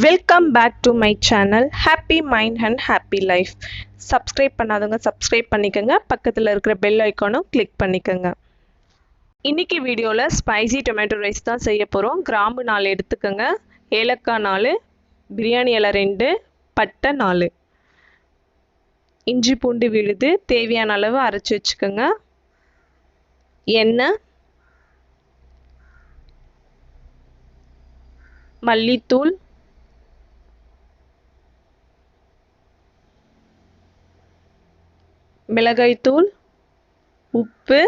Welcome back to my channel happy mind and happy life. Subscribe பண்ணாதவங்க subscribe பண்ணிக்கோங்க, பக்கத்தில் இருக்கிற பெல் ஐக்கானும் கிளிக் பண்ணிக்கோங்க. இன்றைக்கி வீடியோவில் ஸ்பைசி டொமேட்டோ ரைஸ் தான் செய்ய போகிறோம். கிராம்பு 4 எடுத்துக்கோங்க, ஏலக்காய் 4, பிரியாணி இலை 2, பட்டை 4, இஞ்சி பூண்டு விழுது தேவையான அளவு அரைச்சி வச்சுக்கோங்க. எண்ணெய், மல்லித்தூள், மிளகாய்த்தூள், உப்பு,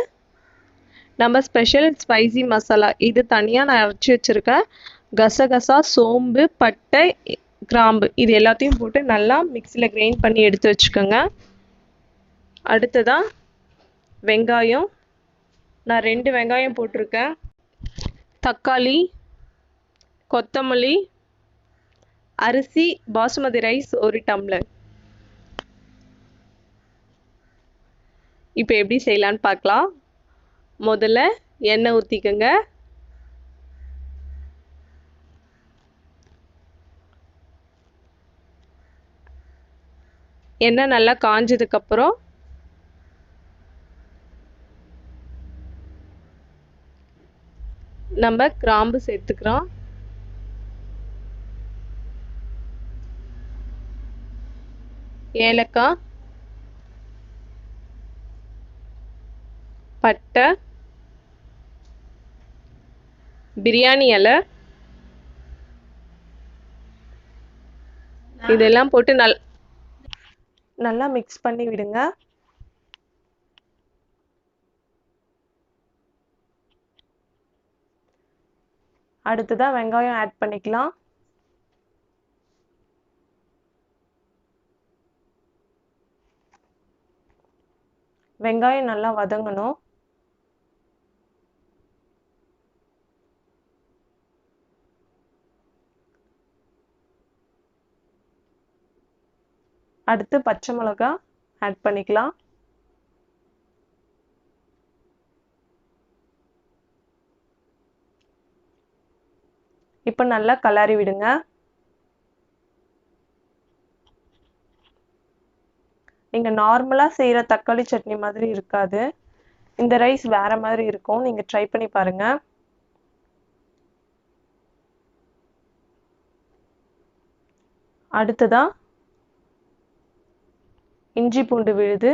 நம்ம ஸ்பெஷல் ஸ்பைசி மசாலா இது தனியாக நான் அரைச்சி வச்சுருக்கேன். கசகசா, சோம்பு, பட்டை, கிராம்பு இது எல்லாத்தையும் போட்டு நல்லா மிக்சியில் கிரைண்ட் பண்ணி எடுத்து வச்சுக்கோங்க. அடுத்ததாக வெங்காயம், நான் 2 வெங்காயம் போட்டிருக்கேன். தக்காளி, கொத்தமல்லி, அரிசி பாசுமதி ரைஸ் 1 டம்ளர். இப்போ எப்படி செய்யலான்னு பார்க்கலாம். முதல்ல எண்ணெய் ஊற்றிக்கோங்க. எண்ணெய் நல்லா காஞ்சதுக்கப்புறம் நம்ம கிராம்பு சேர்த்துக்கிறோம். ஏலக்காய், பட்டை, பிரியாணி இலை இதெல்லாம் போட்டு நல்லா மிக்ஸ் பண்ணி விடுங்க. அடுத்ததாக வெங்காயம் ஆட் பண்ணிக்கலாம். வெங்காயம் நல்லா வதங்கணும். அடுத்து பச்சை மிளகாய் ஆட் பண்ணிக்கலாம். இப்போ நல்லா கலரி விடுங்க. நீங்கள் நார்மலாக செய்கிற தக்காளி சட்னி மாதிரி இருக்காது, இந்த ரைஸ் வேற மாதிரி இருக்கும். நீங்கள் ட்ரை பண்ணி பாருங்க. அடுத்ததா இஞ்சி பூண்டு விழுது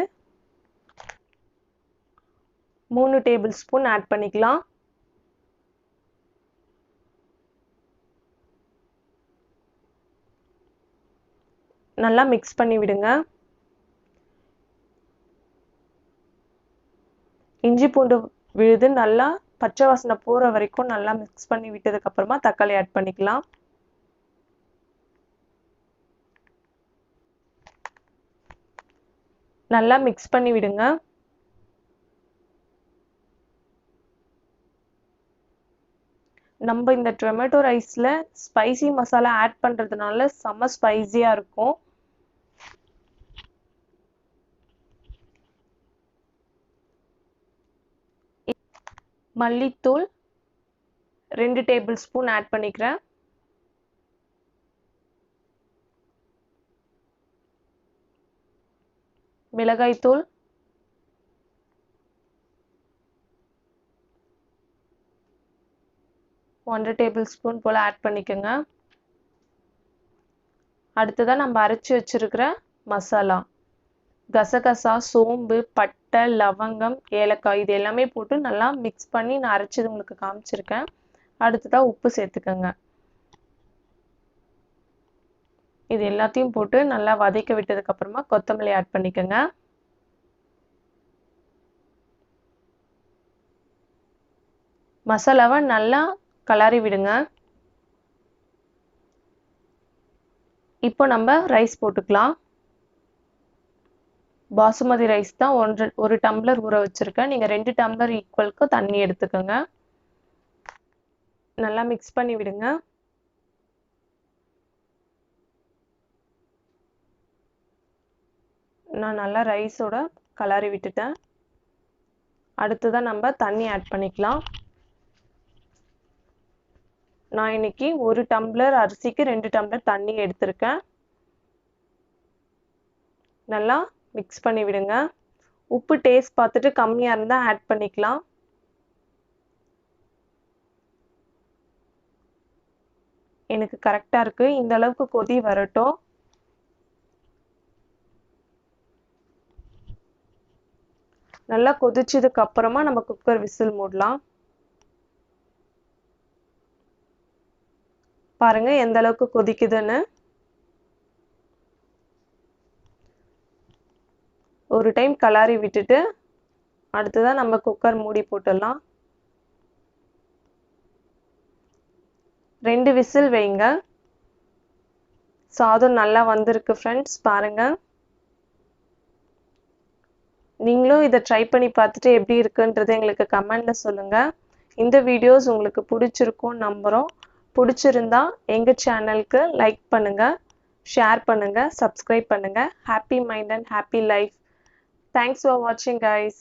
3 டேபிள் ஸ்பூன் ஆட் பண்ணிக்கலாம். நல்லா மிக்ஸ் பண்ணி விடுங்க. இஞ்சி பூண்டு விழுது நல்லா பச்சை வாசனை போகிற வரைக்கும் நல்லா மிக்ஸ் பண்ணி விட்டதுக்கு அப்புறமா தக்காளி ஆட் பண்ணிக்கலாம். நல்லா மிக்ஸ் பண்ணி விடுங்க. நம்ம இந்த டொமேட்டோ ரைஸ்ல ஸ்பைசி மசாலா ஆட் பண்றதுனால செம ஸ்பைசியா இருக்கும். மல்லித்தூள் 2 டேபிள் ஸ்பூன் ஆட் பண்ணிக்கிறேன். மிளகாய்த்தூள், ஒன்றரை டேபிள் ஸ்பூன் போல் ஆட் பண்ணிக்கோங்க. அடுத்ததாக நம்ம அரைச்சி வச்சிருக்கிற மசாலா கசகசா, சோம்பு, பட்டை, லவங்கம், ஏலக்காய் இது எல்லாமே போட்டு நல்லா மிக்ஸ் பண்ணி நான் அரைச்சது உங்களுக்கு காமிச்சிருக்கேன். அடுத்ததாக உப்பு சேர்த்துக்கோங்க. இது எல்லாத்தையும் போட்டு நல்லா வதக்க விட்டதுக்கு அப்புறமா கொத்தமல்லி ஆட் பண்ணிக்கோங்க. மசாலாவை நல்லா கலரி விடுங்க. இப்போ நம்ம ரைஸ் போட்டுக்கலாம். பாசுமதி ரைஸ் தான் 1 டம்ளர் ஊற வச்சிருக்கேன். நீங்கள் 2 டம்ளர் ஈக்குவலுக்கு தண்ணி எடுத்துக்கோங்க. நல்லா மிக்ஸ் பண்ணி விடுங்க. நான் நல்லா ரைஸோட கலரி விட்டுட்டேன். அடுத்ததான் நம்ம தண்ணி ஆட் பண்ணிக்கலாம். நான் இன்னைக்கு 1 டம்ளர் அரிசிக்கு 2 டம்ளர் தண்ணி எடுத்திருக்கேன். நல்லா மிக்ஸ் பண்ணி விடுங்க. உப்பு டேஸ்ட் பார்த்துட்டு கம்மியா இருந்தா ஆட் பண்ணிக்கலாம். எனக்கு கரெக்டா இருக்கு. இந்த அளவுக்கு கொதி வரட்டும். நல்லா கொதிச்சதுக்கு அப்புறமா நம்ம குக்கர் விசில் மூடலாம். பாருங்க எந்த அளவுக்கு கொதிக்குதுன்னு. ஒரு டைம் கலாரி விட்டுட்டு அடுத்ததான் நம்ம குக்கர் மூடி போட்டுடலாம். 2 விசில் வைங்க. சாதம் நல்லா வந்திருக்கு ஃப்ரெண்ட்ஸ், பாருங்க. நீங்களும் இதை ட்ரை பண்ணி பார்த்துட்டு எப்படி இருக்குன்றதை எங்களுக்கு கமெண்ட்ல சொல்லுங்க. இந்த வீடியோஸ் உங்களுக்கு பிடிச்சிருக்கும் நம்புறோம். பிடிச்சிருந்தா எங்க சேனலுக்கு லைக் பண்ணுங்க, ஷேர் பண்ணுங்க, சப்ஸ்கிரைப் பண்ணுங்க. Happy mind and happy life. Thanks for வாட்சிங் கைஸ்.